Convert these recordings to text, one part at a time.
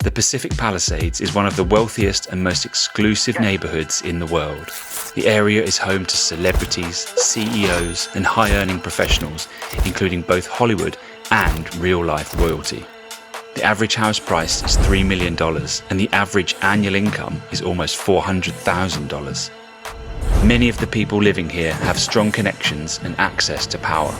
The Pacific Palisades is one of the wealthiest and most exclusive neighbourhoods in the world. The area is home to celebrities, CEOs and high-earning professionals, including both Hollywood and real-life royalty. The average house price is $3 million and the average annual income is almost $400,000. Many of the people living here have strong connections and access to power.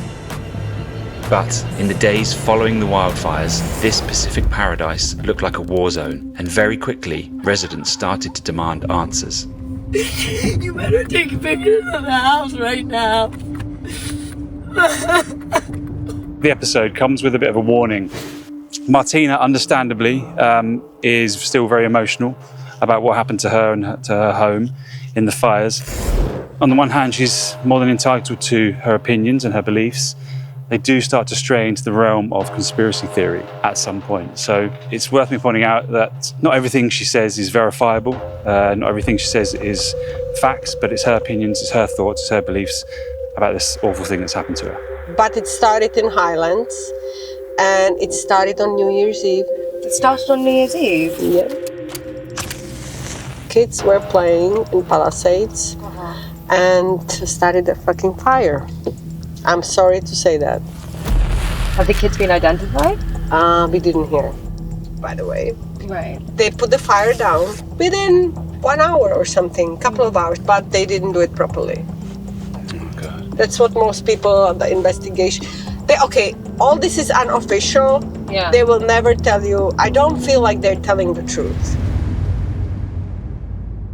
But in the days following the wildfires, this Pacific paradise looked like a war zone, and very quickly, residents started to demand answers. You better take pictures of the house right now. The episode comes with a bit of a warning. Martina, understandably, is still very emotional about what happened to her and to her home in the fires. On the one hand, she's more than entitled to her opinions and her beliefs. They do start to stray into the realm of conspiracy theory at some point. So it's worth me pointing out that not everything she says is verifiable, not everything she says is facts, but it's her opinions, it's her thoughts, it's her beliefs about this awful thing that's happened to her. But it started in Highlands, and it started on New Year's Eve. It started on New Year's Eve? Yeah. Kids were playing in Palisades and started a fucking fire. I'm sorry to say that. Have the kids been identified? We didn't hear, by the way. Right. They put the fire down within 1 hour or something, couple of hours, but they didn't do it properly. Oh, God. That's what most people, the investigation, all this is unofficial. Yeah. They will never tell you. I don't feel like they're telling the truth.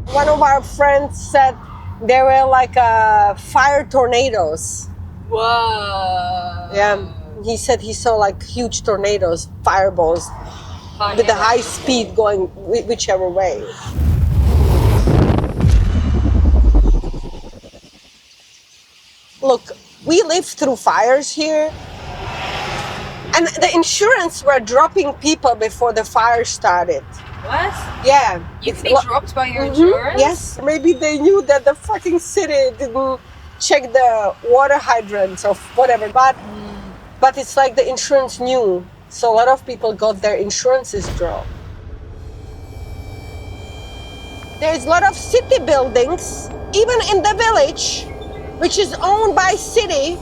One of our friends said there were like fire tornadoes. Whoa. Yeah, he said he saw like huge tornadoes, fireballs, with the high speed going whichever way. Look, we lived through fires here, and the insurance were dropping people before the fire started. What? Yeah. You can be dropped by your insurance? Yes, maybe they knew that the fucking city didn't check the water hydrants or whatever, but it's like the insurance knew, so a lot of people got their insurances dropped. There's a lot of city buildings, even in the village, which is owned by city,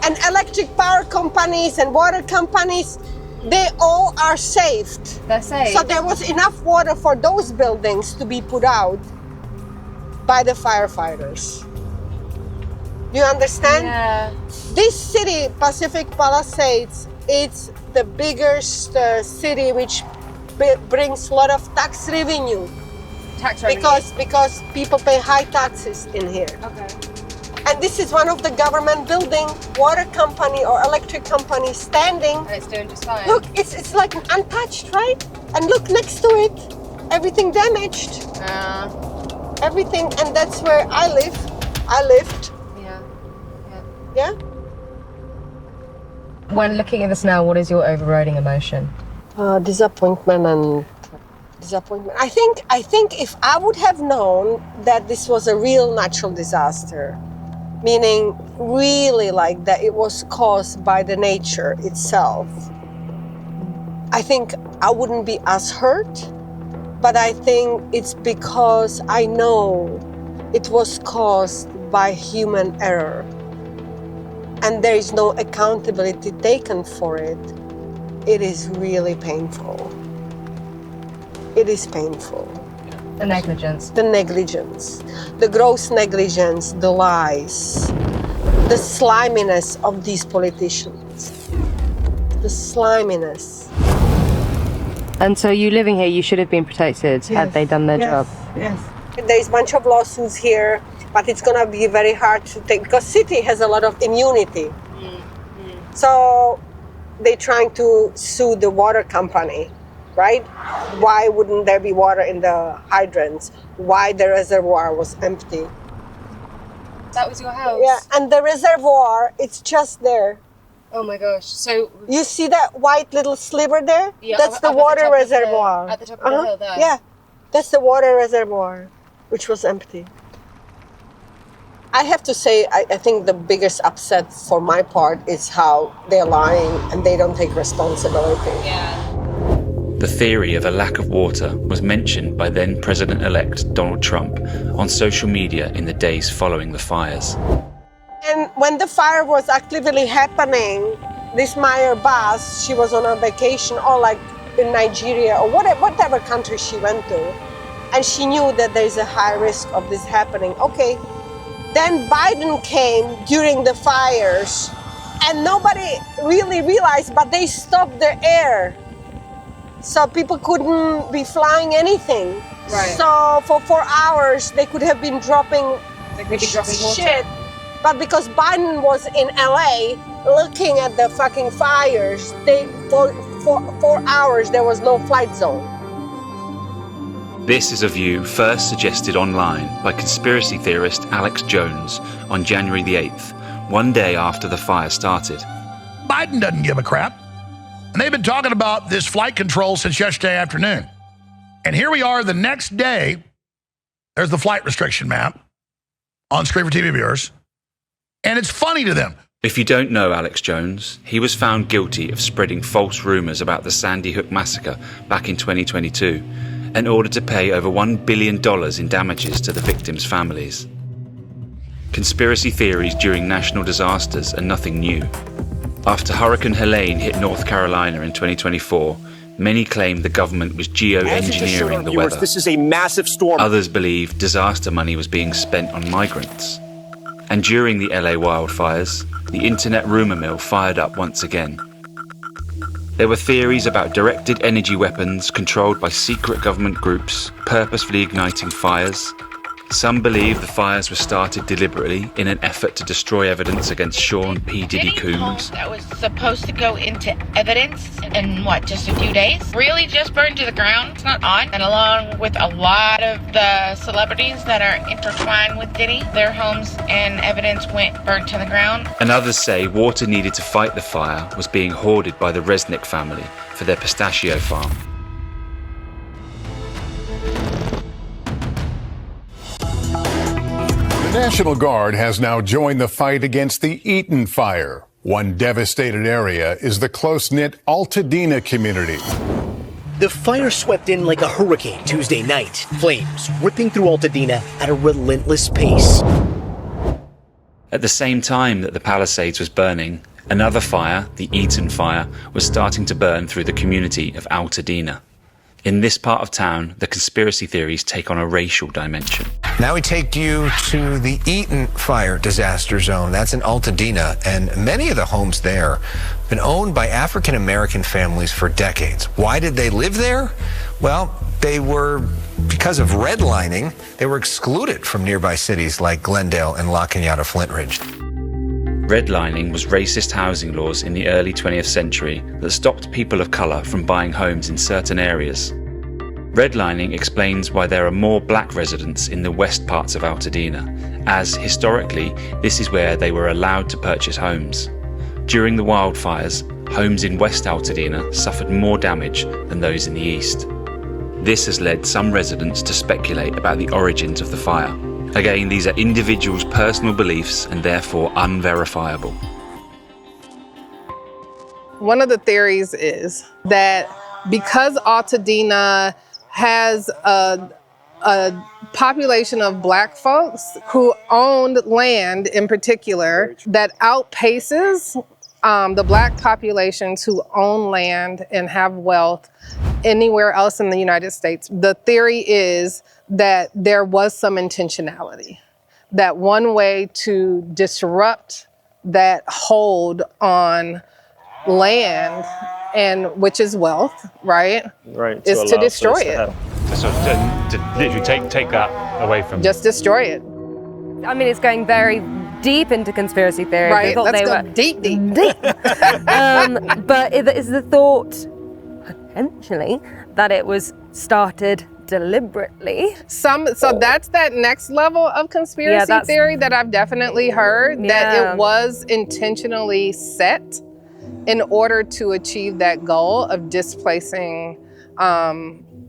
and electric power companies and water companies, they all are saved. They're saved. So there was enough water for those buildings to be put out by the firefighters. You understand? Yeah. This city, Pacific Palisades, it's the biggest city which brings a lot of tax revenue. Tax revenue. Because people pay high taxes in here. Okay. And this is one of the government building, water company or electric company standing. And it's doing just fine. Look, it's like untouched, right? And look next to it, everything damaged. Everything, and that's where I lived. Yeah? When looking at this now, what is your overriding emotion? Disappointment. I think if I would have known that this was a real natural disaster, meaning really like that it was caused by the nature itself, I think I wouldn't be as hurt, but I think it's because I know it was caused by human error. And there is no accountability taken for it. It is really painful. It is painful. The negligence. The negligence, the gross negligence, the lies, the sliminess of these politicians. The sliminess. And so you living here, you should have been protected had they done their job. Yes. There's a bunch of lawsuits here, but it's gonna be very hard to take because city has a lot of immunity. So they're trying to sue the water company, right? Why wouldn't there be water in the hydrants? Why the reservoir was empty? That was your house? Yeah, and the reservoir, it's just there. Oh my gosh. So you see that white little sliver there? Yeah, that's the water reservoir. At the top of the hill there? Yeah, that's the water reservoir, which was empty. I have to say, I think the biggest upset for my part is how they're lying and they don't take responsibility. Yeah. The theory of a lack of water was mentioned by then President-elect Donald Trump on social media in the days following the fires. And when the fire was actively happening, this Meyer boss, she was on a vacation or like in Nigeria or whatever country she went to, and she knew that there's a high risk of this happening. Okay, then Biden came during the fires and nobody really realized, but they stopped the air. So people couldn't be flying anything. Right. So for 4 hours, they could have been dropping shit. But because Biden was in LA looking at the fucking fires, for 4 hours, there was no flight zone. This is a view first suggested online by conspiracy theorist Alex Jones on January the 8th, one day after the fire started. Biden doesn't give a crap. And they've been talking about this flight control since yesterday afternoon. And here we are the next day. There's the flight restriction map on screen for TV viewers. And it's funny to them. If you don't know Alex Jones, he was found guilty of spreading false rumours about the Sandy Hook massacre back in 2022 in order to pay over $1 billion in damages to the victims' families. Conspiracy theories during national disasters are nothing new. After Hurricane Helene hit North Carolina in 2024, many claimed the government was geoengineering the weather. This is a massive storm. Others believed disaster money was being spent on migrants. And during the LA wildfires, the internet rumour mill fired up once again. There were theories about directed energy weapons controlled by secret government groups, purposefully igniting fires. Some believe the fires were started deliberately in an effort to destroy evidence against Sean P. Diddy Coombs. That was supposed to go into evidence in, just a few days? Really just burned to the ground? It's not on. And along with a lot of the celebrities that are intertwined with Diddy, their homes and evidence burned to the ground. And others say water needed to fight the fire was being hoarded by the Resnick family for their pistachio farm. The National Guard has now joined the fight against the Eaton fire. One devastated area is the close-knit Altadena community. The fire swept in like a hurricane Tuesday night, flames ripping through Altadena at a relentless pace. At the same time that the Palisades was burning, another fire, the Eaton fire, was starting to burn through the community of Altadena. In this part of town, the conspiracy theories take on a racial dimension. Now we take you to the Eaton fire disaster zone. That's in Altadena, and many of the homes there have been owned by African-American families for decades. Why did they live there? Well, because of redlining, they were excluded from nearby cities like Glendale and La Cañada Flint Ridge. Redlining was racist housing laws in the early 20th century that stopped people of colour from buying homes in certain areas. Redlining explains why there are more black residents in the west parts of Altadena, as historically this is where they were allowed to purchase homes. During the wildfires, homes in West Altadena suffered more damage than those in the east. This has led some residents to speculate about the origins of the fire. Again, these are individuals' personal beliefs and therefore unverifiable. One of the theories is that because Altadena has a population of black folks who owned land in particular that outpaces the black populations who own land and have wealth anywhere else in the United States. The theory is that there was some intentionality, that one way to disrupt that hold on land, and which is wealth, right? Right. Is to destroy it. So to literally take that away from Just destroy it. I mean, it's going very deep into conspiracy theory. Right, let's go deep. But is the thought, potentially, that it was started deliberately? So that's that next level of conspiracy theory that I've definitely heard, that it was intentionally set in order to achieve that goal of displacing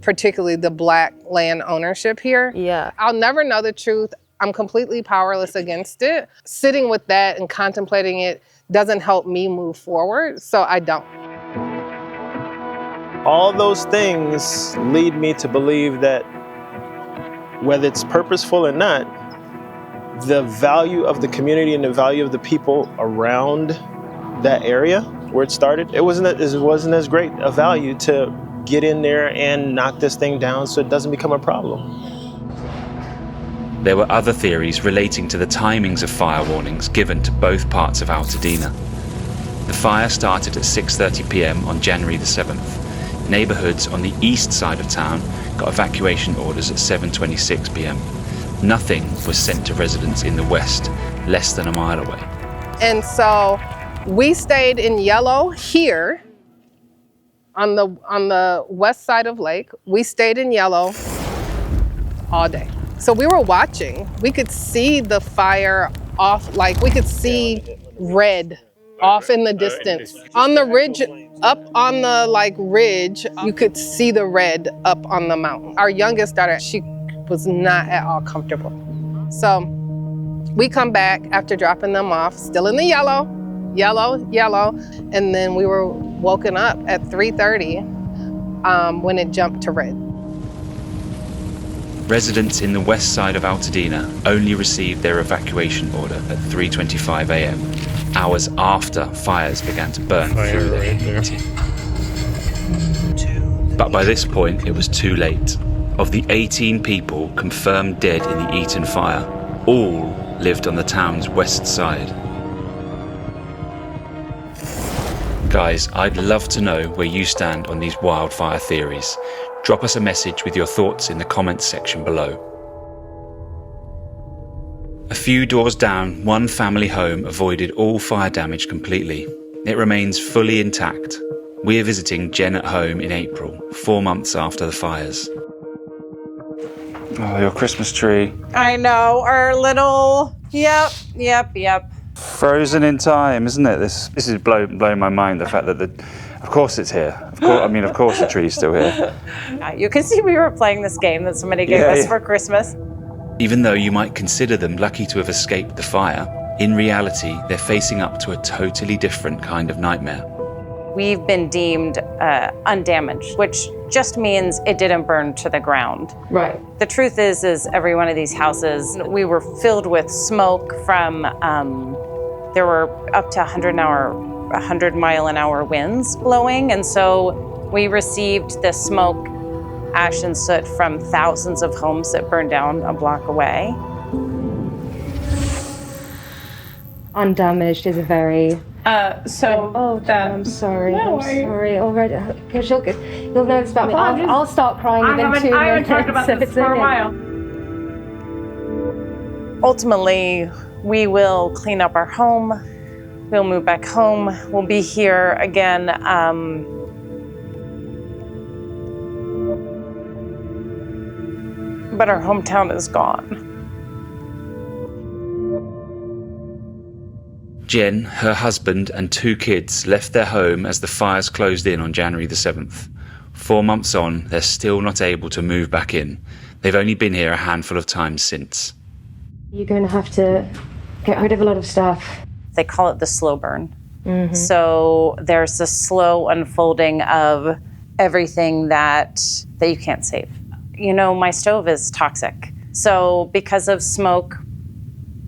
particularly the black land ownership here. Yeah. I'll never know the truth. I'm completely powerless against it. Sitting with that and contemplating it doesn't help me move forward, so I don't. All those things lead me to believe that whether it's purposeful or not, the value of the community and the value of the people around that area where it started, it wasn't as great a value to get in there and knock this thing down so it doesn't become a problem. There were other theories relating to the timings of fire warnings given to both parts of Altadena. The fire started at 6:30 p.m. on January the 7th. Neighborhoods on the east side of town got evacuation orders at 7:26 p.m. Nothing was sent to residents in the west, less than a mile away. And so we stayed in yellow here on the west side of Lake. We stayed in yellow all day. So we were watching. We could see the fire off, like we could see red off in the distance. On the ridge, up on the ridge, you could see the red up on the mountain. Our youngest daughter, she was not at all comfortable. So we come back after dropping them off, still in the yellow, and then we were woken up at 3:30 when it jumped to red. Residents in the west side of Altadena only received their evacuation order at 3:25 a.m., hours after fires began to burn through their community. But by this point, it was too late. Of the 18 people confirmed dead in the Eaton fire, all lived on the town's west side. Guys, I'd love to know where you stand on these wildfire theories. Drop us a message with your thoughts in the comments section below. A few doors down, one family home avoided all fire damage completely. It remains fully intact. We're visiting Jen at home in April, 4 months after the fires. Oh, your Christmas tree. I know, our little, yep. Frozen in time, isn't it? This is blowing my mind, the fact that of course it's here. Of course the tree's still here. You can see we were playing this game that somebody gave us for Christmas. Even though you might consider them lucky to have escaped the fire, in reality, they're facing up to a totally different kind of nightmare. We've been deemed undamaged, which just means it didn't burn to the ground. Right. The truth is every one of these houses, we were filled with smoke from, there were up to 100-mile-an-hour winds blowing, and so we received the smoke, ash and soot from thousands of homes that burned down a block away. Undamaged is a very... I'm sorry. No, I'm sorry. All right. Because you'll notice about me. I'll start crying within 2 minutes. I haven't talked about this for a while. Ultimately, we will clean up our home. We'll move back home. We'll be here again. But our hometown is gone. Jen, her husband and 2 kids left their home as the fires closed in on January the 7th. 4 months on, they're still not able to move back in. They've only been here a handful of times since. You're going to have to get rid of a lot of stuff. They call it the slow burn. Mm-hmm. So there's the slow unfolding of everything that you can't save. You know, my stove is toxic. So because of smoke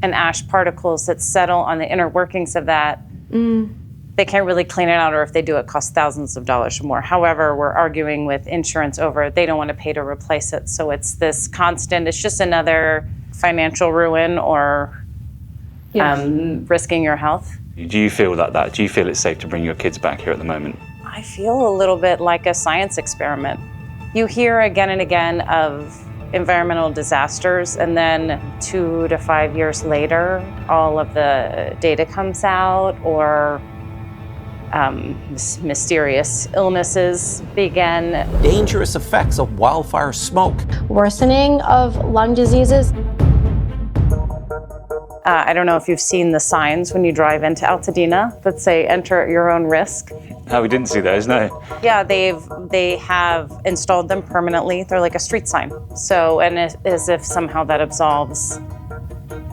and ash particles that settle on the inner workings of that, they can't really clean it out, or if they do, it costs thousands of dollars or more. However, we're arguing with insurance over it. They don't want to pay to replace it. So it's this constant, it's just another financial ruin or risking your health. Do you feel that? Do you feel it's safe to bring your kids back here at the moment? I feel a little bit like a science experiment. You hear again and again of environmental disasters, and then 2 to 5 years later, all of the data comes out, or mysterious illnesses begin. Dangerous effects of wildfire smoke. Worsening of lung diseases. I don't know if you've seen the signs when you drive into Altadena that say enter at your own risk. Oh, we didn't see those, no. Yeah, they have installed them permanently. They're like a street sign. So, and as if somehow that absolves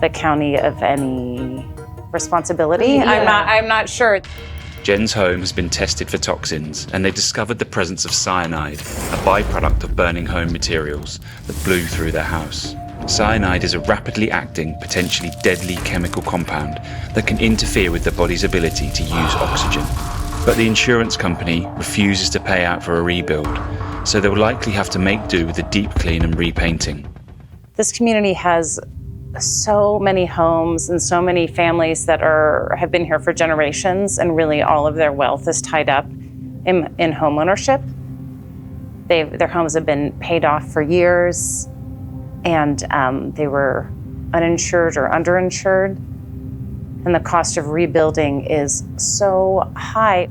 the county of any responsibility. Yeah. I'm not sure. Jen's home has been tested for toxins, and they discovered the presence of cyanide, a byproduct of burning home materials that blew through their house. Cyanide is a rapidly acting, potentially deadly chemical compound that can interfere with the body's ability to use oxygen. But the insurance company refuses to pay out for a rebuild, so they will likely have to make do with a deep clean and repainting. This community has so many homes and so many families that have been here for generations, and really all of their wealth is tied up in home ownership. Their homes have been paid off for years, and they were uninsured or underinsured, and the cost of rebuilding is so high.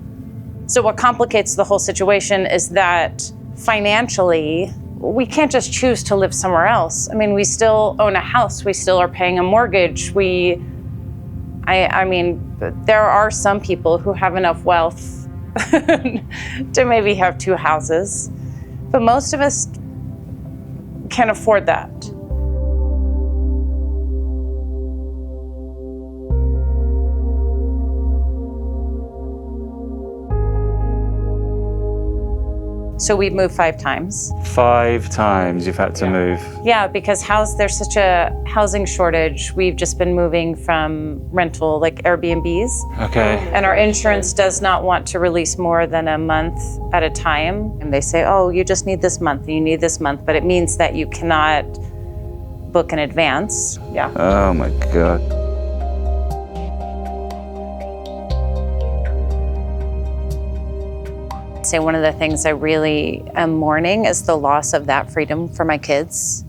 So what complicates the whole situation is that financially, we can't just choose to live somewhere else. I mean, we still own a house, we still are paying a mortgage. I mean, there are some people who have enough wealth to maybe have 2 houses, but most of us can't afford that. So we've moved 5 times. 5 times you've had to move. Yeah, because there's such a housing shortage. We've just been moving from rental, like Airbnbs. Okay. And our insurance does not want to release more than a month at a time. And they say, oh, you just need this month, you need this month. But it means that you cannot book in advance. Yeah. Oh my God. Say one of the things I really am mourning is the loss of that freedom for my kids.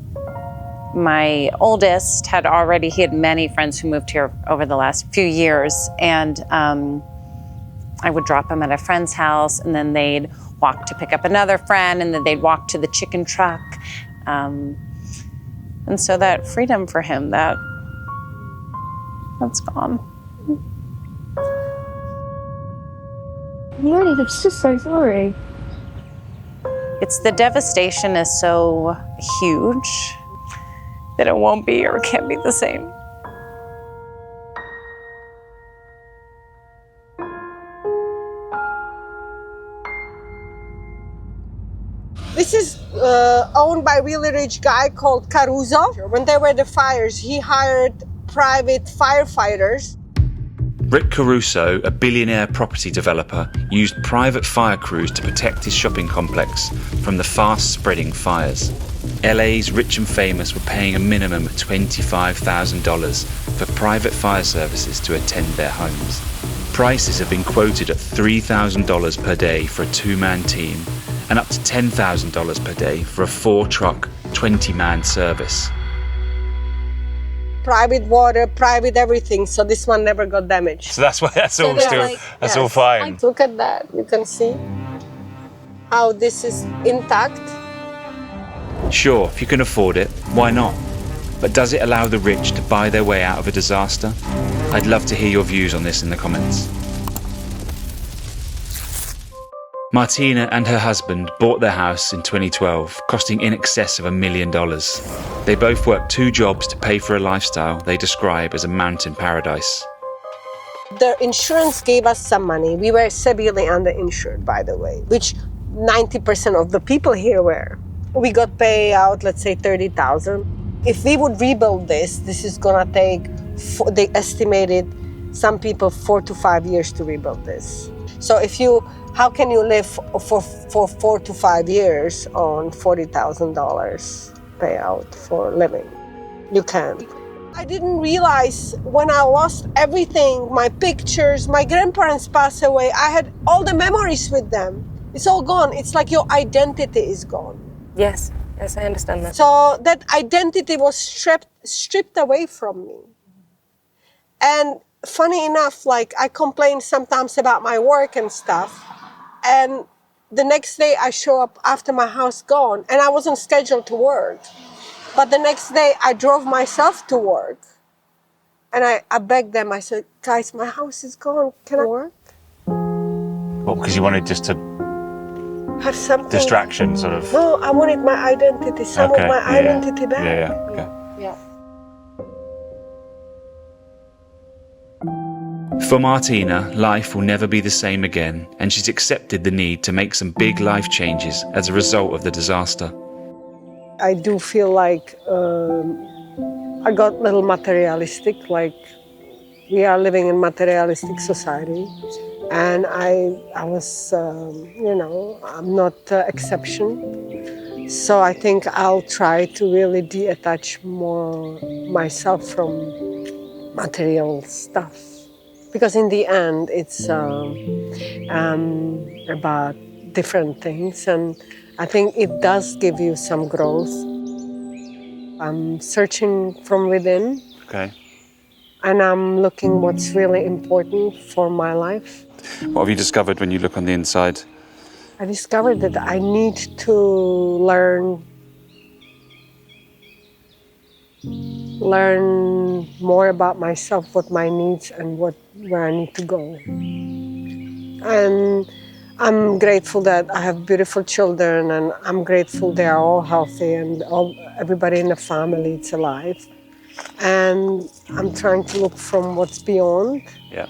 My oldest he had many friends who moved here over the last few years, and I would drop him at a friend's house, and then they'd walk to pick up another friend, and then they'd walk to the chicken truck. And so that freedom for him, that's gone. Marty, I'm so sorry. The devastation is so huge that it won't be or can't be the same. This is owned by a really rich guy called Caruso. When there were the fires, he hired private firefighters. Rick Caruso, a billionaire property developer, used private fire crews to protect his shopping complex from the fast-spreading fires. LA's rich and famous were paying a minimum of $25,000 for private fire services to attend their homes. Prices have been quoted at $3,000 per day for a 2-man team and up to $10,000 per day for a 4-truck, 20-man service. Private water, private everything, so this one never got damaged. So that's all all fine. Look at that, you can see how this is intact. Sure, if you can afford it, why not? But does it allow the rich to buy their way out of a disaster? I'd love to hear your views on this in the comments. Martina and her husband bought their house in 2012, costing in excess of $1 million. They both worked 2 jobs to pay for a lifestyle they describe as a mountain paradise. The insurance gave us some money. We were severely underinsured, by the way, which 90% of the people here were. We got payout, let's say $30,000. If we would rebuild this is gonna take, they estimated, some people 4 to 5 years to rebuild this. So how can you live for 4 to 5 years on $40,000 payout for living? You can't. I didn't realize when I lost everything, my pictures, my grandparents passed away, I had all the memories with them. It's all gone. It's like your identity is gone. Yes, I understand that. So that identity was stripped away from me. And funny enough, like I complain sometimes about my work and stuff, and the next day I show up after my house gone, and I wasn't scheduled to work. But the next day I drove myself to work, and I begged them, I said, guys, my house is gone, can I work? Well, because you wanted just to Have something. distraction, sort of. No, I wanted my identity, some of my identity back. Okay. Yeah. For Martina, life will never be the same again, and she's accepted the need to make some big life changes as a result of the disaster. I do feel like I got a little materialistic, like we are living in materialistic society. And I was, I'm not exception. So I think I'll try to really detach more myself from material stuff. Because in the end, it's about different things. And I think it does give you some growth. I'm searching from within. Okay. And I'm looking what's really important for my life. What have you discovered when you look on the inside? I discovered that I need to learn more about myself, what my needs and where I need to go. And I'm grateful that I have beautiful children, and I'm grateful they are all healthy and everybody in the family is alive. And I'm trying to look from what's beyond. Yeah.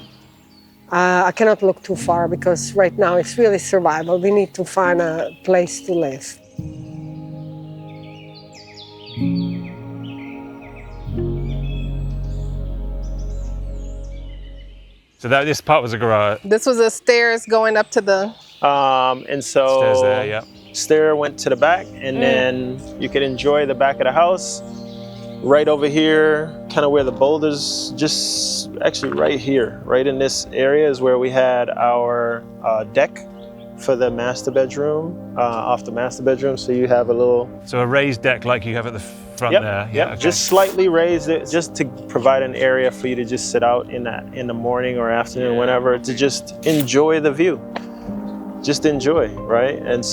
I cannot look too far because right now it's really survival. We need to find a place to live. So this part was a garage. This was a stairs going up to the... And so Stairs there, yeah. Stair went to the back, and then you could enjoy the back of the house. Right over here, kind of where the boulders, just actually right here, right in this area is where we had our deck for the master bedroom, off the master bedroom. So you have a little... So a raised deck like you have at the front there? Yep, Okay. just slightly raised it, just to provide an area for you to just sit out in the morning or afternoon, whenever, to just enjoy the view. Just enjoy, right? And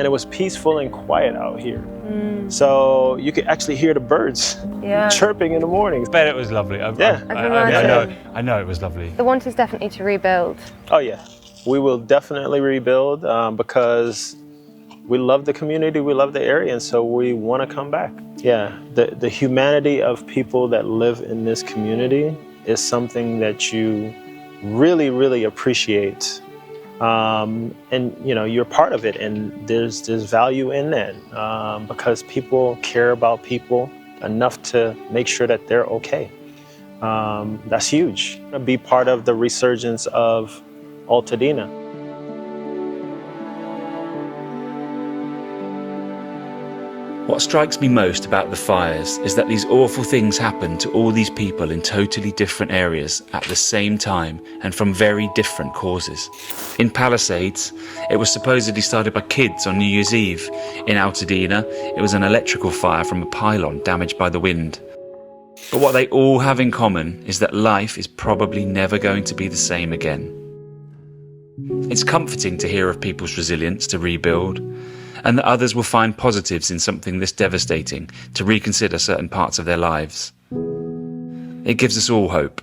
it was peaceful and quiet out here. So you could actually hear the birds chirping in the morning. I bet it was lovely. I know it was lovely. The want is definitely to rebuild. Oh yeah, we will definitely rebuild because we love the community, we love the area, and so we want to come back. Yeah, the humanity of people that live in this community is something that you really, really appreciate. And you're part of it, and there's value in that because people care about people enough to make sure that they're okay. That's huge. To be part of the resurgence of Altadena. What strikes me most about the fires is that these awful things happen to all these people in totally different areas at the same time and from very different causes. In Palisades, it was supposedly started by kids on New Year's Eve. In Altadena, it was an electrical fire from a pylon damaged by the wind. But what they all have in common is that life is probably never going to be the same again. It's comforting to hear of people's resilience to rebuild, and that others will find positives in something this devastating to reconsider certain parts of their lives. It gives us all hope.